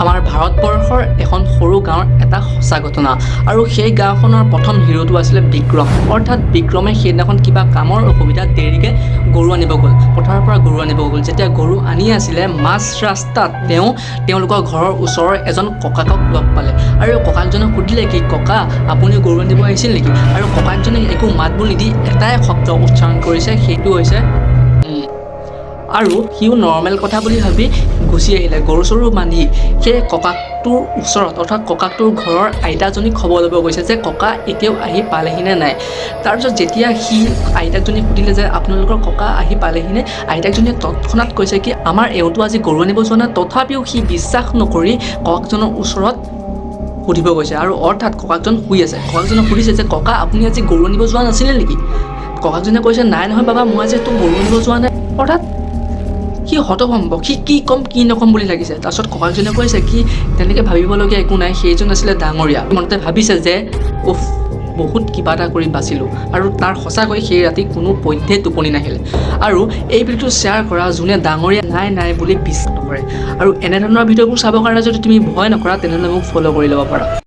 আমাৰ ভাৰতবৰ্ষৰ এখন সৰু গাঁৱৰ এটা সঁচা ঘটনা আৰু সেই গাঁওখনৰ প্ৰথম হিৰোটো আছিলে বিক্ৰম। অৰ্থাৎ বিক্ৰমে সেইদিনাখন কিবা কামৰ অসুবিধাত দেৰিকৈ গৰু আনিব গ'ল, পথাৰৰ পৰা গৰু আনিব গ'ল। যেতিয়া গৰু আনি আছিলে মাজ ৰাস্তাত তেওঁলোকৰ ঘৰৰ ওচৰৰ এজন ককাকক লগ পালে আৰু ককাকজনক সুধিলে কি ককা আপুনি গৰু আনিব আহিছিল নেকি? আৰু ককাকজনে একো মাত বোল নিদি এটাই শব্দ উচ্চাৰণ কৰিছে, সেইটো হৈছে আৰু সিও নৰ্মেল কথা বুলি ভাবি গুচি আহিলে। গৰু চৰু বান্ধি সেই ককাকটোৰ ওচৰত অৰ্থাৎ ককাকটোৰ ঘৰৰ আইতাজনীক খবৰ ল'ব গৈছে যে ককা এতিয়াও আহি পালেহি নে নাই। তাৰপিছত যেতিয়া সি আইতাকজনীক সুধিলে যে আপোনালোকৰ ককা আহি পালেহি নে, আইতাকজনীয়ে তৎক্ষণাত কৈছে কি আমাৰ এওঁটো আজি গৰু আনিব যোৱা নাই। তথাপিও সি বিশ্বাস নকৰি ককাকজনৰ ওচৰত সুধিব গৈছে আৰু অৰ্থাৎ ককাকজন শুই আছে। ককাকজনক সুধিছে যে ককা আপুনি আজি গৰু আনিব যোৱা নাছিলে নেকি? ককাকজনে কৈছে নাই নহয় বাবা, মই আজি গৰু আনিব যোৱা নাই। অৰ্থাৎ সি হতভম্ব, সি কি ক'ম কি নক'ম বুলি লাগিছে। তাৰপিছত ককাকজনে কৈছে কি তেনেকৈ ভাবিবলগীয়া একো নাই, সেইজন আছিলে ডাঙৰীয়া। মনতে ভাবিছে যে বহুত কিবা এটা কৰি বাচিলোঁ আৰু তাৰ সঁচাকৈ সেই ৰাতি কোনো পধ্যে টোপনি নাহিলে। আৰু এই ভিডিঅ'টো শ্বেয়াৰ কৰা যোনে ডাঙৰীয়া নাই বুলি বিশ্বাস নকৰে। আৰু এনেধৰণৰ ভিডিঅ'বোৰ চাবৰ কাৰণে যদি তুমি ভয় নকৰা তেনেহ'লে মোক ফ'ল' কৰি ল'ব পাৰা।